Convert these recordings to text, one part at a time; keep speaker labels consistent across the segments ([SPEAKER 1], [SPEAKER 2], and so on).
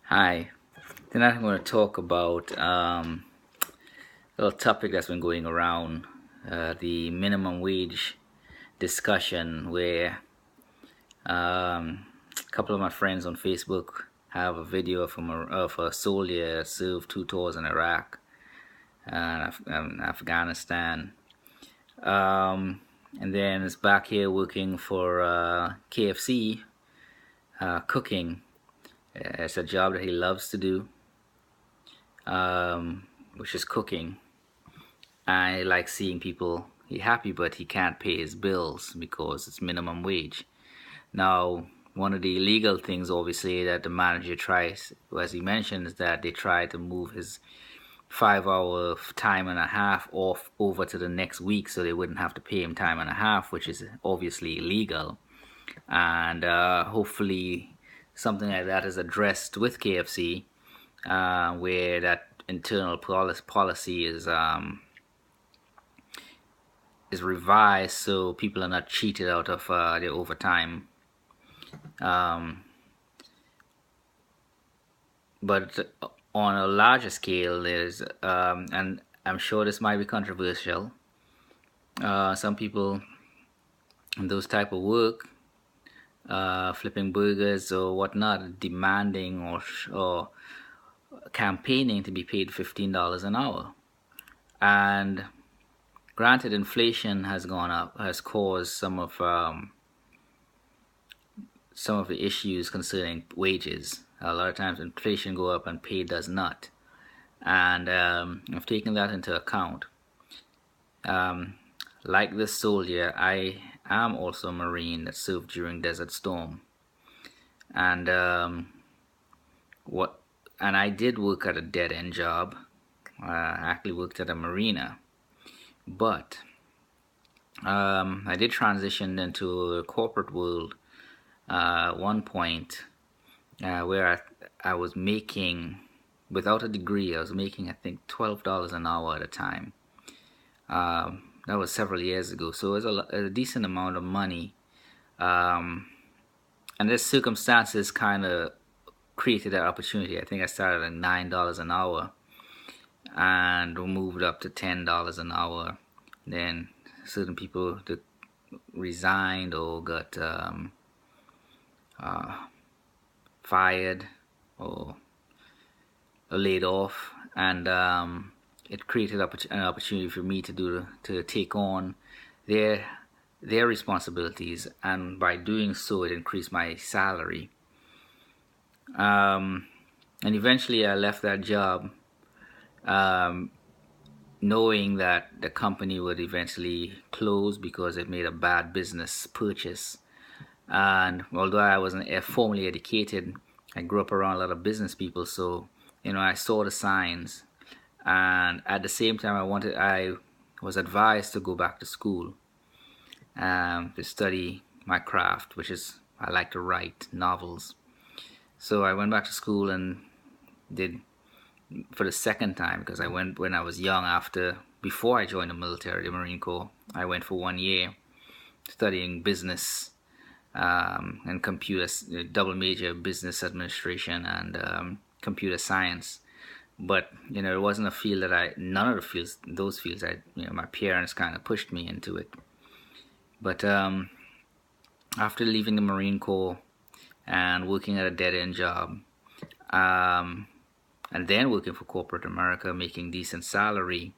[SPEAKER 1] Hi. Tonight I'm going to talk about a little topic that's been going around, the minimum wage discussion, where a couple of my friends on Facebook have a video of a soldier that served 2 tours in Iraq and Afghanistan. And then is back here working for KFC, cooking. It's a job that he loves to do, which is cooking. I like seeing people he happy, but he can't pay his bills because it's minimum wage. Now, one of the illegal things, obviously, that the manager tries, as he mentioned, is that they try to move his 5 hour time and a half off over to the next week so they wouldn't have to pay him time and a half, which is obviously illegal. And hopefully, something like that is addressed with KFC, where that internal policy is revised so people are not cheated out of their overtime. But on a larger scale, there's, and I'm sure this might be controversial, some people in those type of work, flipping burgers or whatnot, demanding or campaigning to be paid $15 an hour. And granted, inflation has gone up, has caused some of the issues concerning wages. A lot of times inflation go up and pay does not. And I've taken that into account. Like this soldier, I am also a Marine that served during Desert Storm. And I did work at a dead-end job. I actually worked at a marina. But I did transition into a corporate world at one point, where I was making, without a degree, I was making, I think, $12 an hour at a time. That was several years ago, so it was a decent amount of money. And the circumstances kind of created that opportunity. I think I started at $9 an hour and moved up to $10 an hour. Then certain people that resigned or got fired or laid off, and it created an opportunity for me to take on their responsibilities, and by doing so, it increased my salary. And eventually, I left that job, knowing that the company would eventually close because it made a bad business purchase. And although I wasn't formally educated, I grew up around a lot of business people, so I saw the signs. And at the same time, I was advised to go back to school, to study my craft, which is I like to write novels. So I went back to school and did, for the second time, because I went when I was young, before I joined the military, the Marine Corps. I went for 1 year studying business, and double major, business administration and computer science. But it wasn't a field that none of those fields my parents kind of pushed me into it. But after leaving the Marine Corps and working at a dead-end job, and then working for corporate America, making decent salary,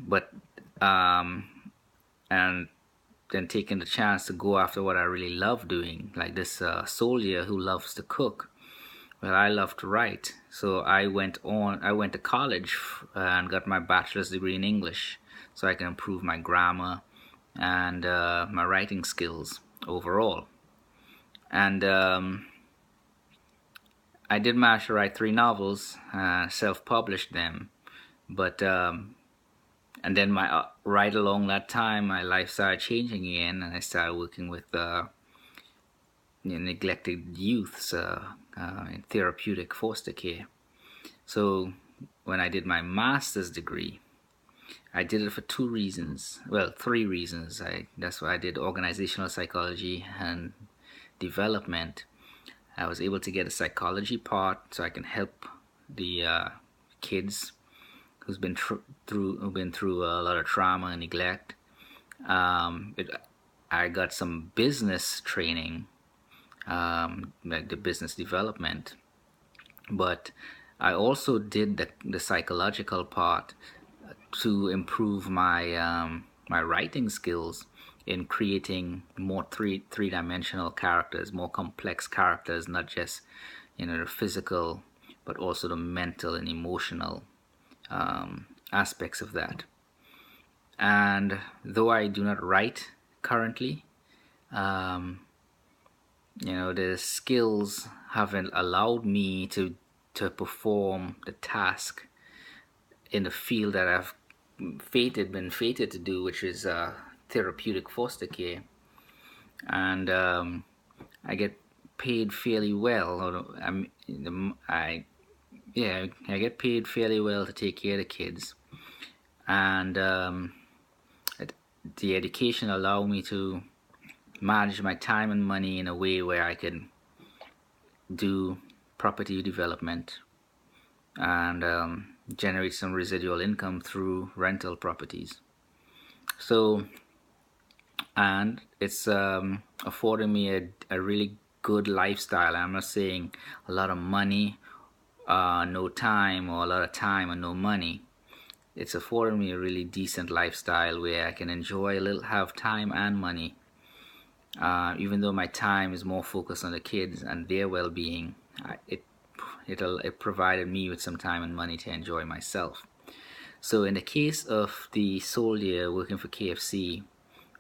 [SPEAKER 1] but and then taking the chance to go after what I really love doing, like this soldier who loves to cook. Well, I love to write, so I went to college and got my bachelor's degree in English, so I can improve my grammar and my writing skills overall. And I did manage to write 3 novels, self-published them, but and then right along that time, my life started changing again, and I started working with neglected youths in therapeutic foster care. So when I did my master's degree, I did it for 2 reasons. Well, 3 reasons. That's why I did organizational psychology and development. I was able to get a psychology part so I can help the kids who've been through a lot of trauma and neglect. It, I got some business training, like the business development, but I also did the psychological part to improve my writing skills in creating more three-dimensional characters, more complex characters, not just the physical, but also the mental and emotional aspects of that. And though I do not write currently, the skills haven't allowed me to perform the task in the field that I've been fated to do, which is therapeutic foster care. And I get paid fairly well. I get paid fairly well to take care of the kids, and the education allow me to manage my time and money in a way where I can do property development and generate some residual income through rental properties. So, and it's affording me a really good lifestyle. I'm not saying a lot of money, no time, or a lot of time and no money. It's affording me a really decent lifestyle where I can enjoy have time and money. Even though my time is more focused on the kids and their well-being, it provided me with some time and money to enjoy myself. So in the case of the soldier working for KFC,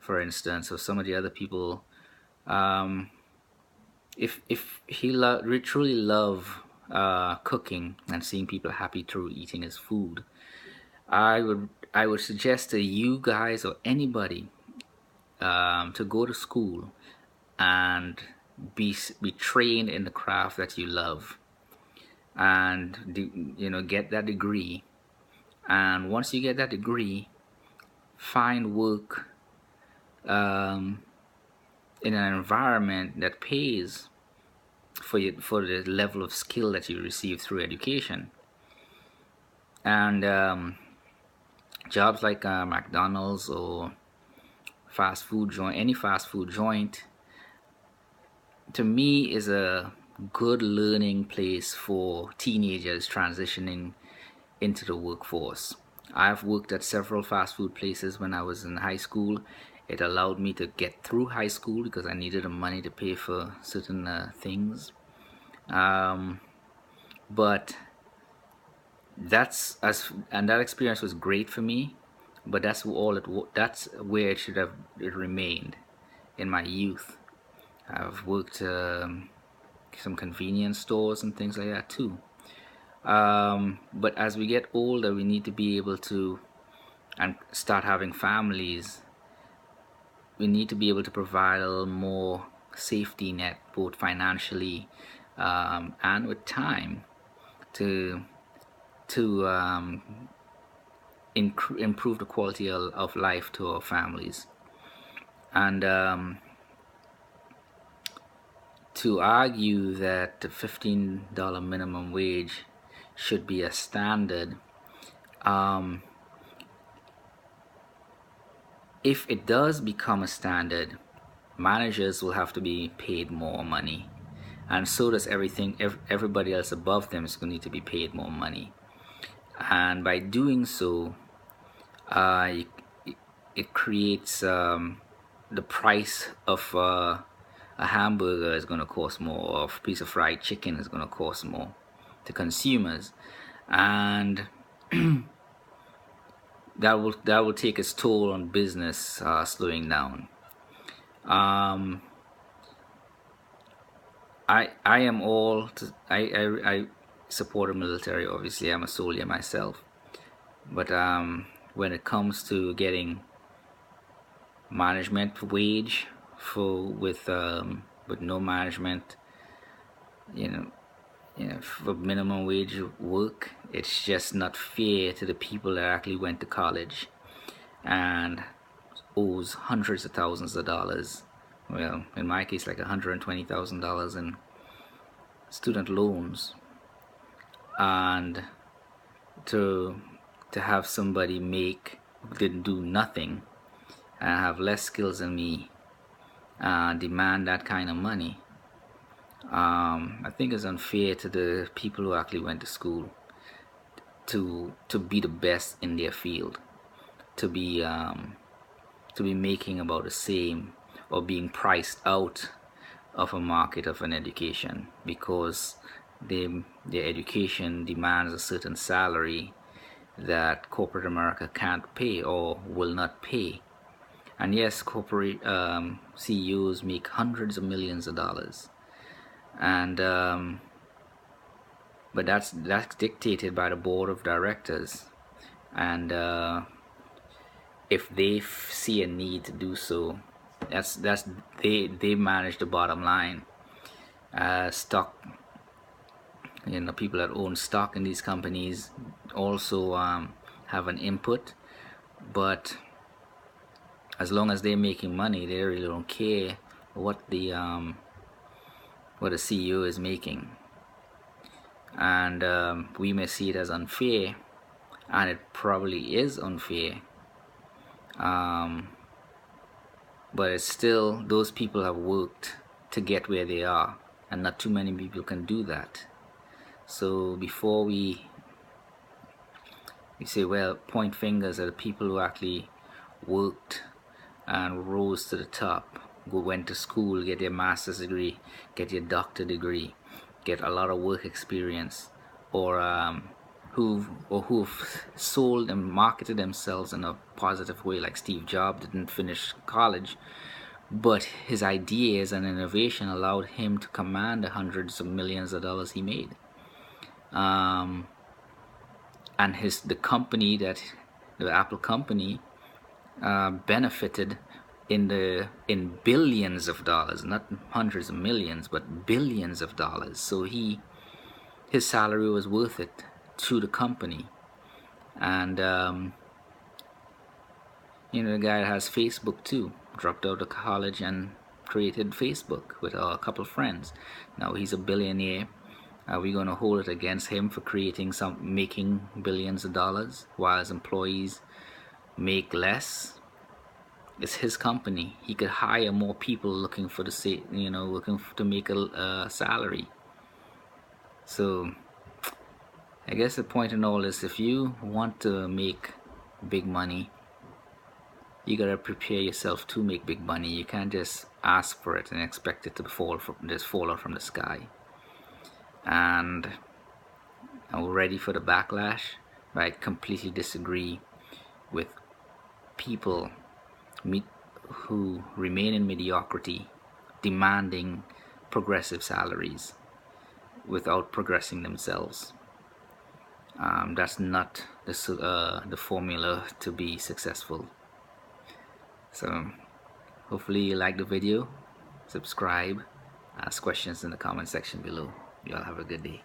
[SPEAKER 1] for instance, or some of the other people, if he truly love cooking and seeing people happy through eating his food, I would suggest to you guys or anybody to go to school and be trained in the craft that you love, and get that degree. And once you get that degree, find work in an environment that pays for the level of skill that you receive through education. And jobs like McDonald's or any fast food joint, to me, is a good learning place for teenagers transitioning into the workforce. I've worked at several fast food places when I was in high school. It allowed me to get through high school because I needed the money to pay for certain things. But that experience was great for me. But that's where it should have remained in my youth. I've worked some convenience stores and things like that too. But as we get older, we need to be able to and start having families. We need to be able to provide a little more safety net, both financially and with time, to improve the quality of life to our families. And to argue that the $15 minimum wage should be a standard, if it does become a standard, managers will have to be paid more money, and so does everybody else above them is going to need to be paid more money. And by doing so, it creates the price of a hamburger is going to cost more, or a piece of fried chicken is going to cost more to consumers, and that will take its toll on business slowing down. I support the military. Obviously, I'm a soldier myself, but when it comes to getting management wage with no management, for minimum wage work, it's just not fair to the people that actually went to college and owes hundreds of thousands of dollars. Well, in my case, like $120,000 student loans, and to have somebody make didn't do nothing and have less skills than me demand that kind of money. I think it's unfair to the people who actually went to school to be the best in their field, to be making about the same or being priced out of a market of an education because their education demands a certain salary that corporate America can't pay or will not pay. And yes, corporate CEOs make hundreds of millions of dollars, and but that's dictated by the board of directors, and if they see a need to do so, that's they manage the bottom line. Stock, people that own stock in these companies also have an input, but as long as they're making money, they really don't care what the CEO is making. And we may see it as unfair, and it probably is unfair, but it's still, those people have worked to get where they are, and not too many people can do that. So before we say, well, point fingers at the people who actually worked and rose to the top, went to school, get their master's degree, get your doctor degree, get a lot of work experience, or who've sold and marketed themselves in a positive way, like Steve Jobs didn't finish college, but his ideas and innovation allowed him to command the hundreds of millions of dollars he made. And the company, the Apple company, benefited in billions of dollars, not hundreds of millions, but billions of dollars. So his salary was worth it to the company. And the guy that has Facebook too, dropped out of college and created Facebook with a couple of friends. Now he's a billionaire. Are we going to hold it against him for making billions of dollars while his employees make less? It's his company. He could hire more people looking for looking to make a salary. So I guess the point in all is, if you want to make big money, you gotta prepare yourself to make big money. You can't just ask for it and expect it to fall out from the sky. And I'm ready for the backlash, but I completely disagree with people who remain in mediocrity, demanding progressive salaries without progressing themselves. That's not the formula to be successful. So hopefully you like the video, subscribe, ask questions in the comment section below. Y'all have a good day.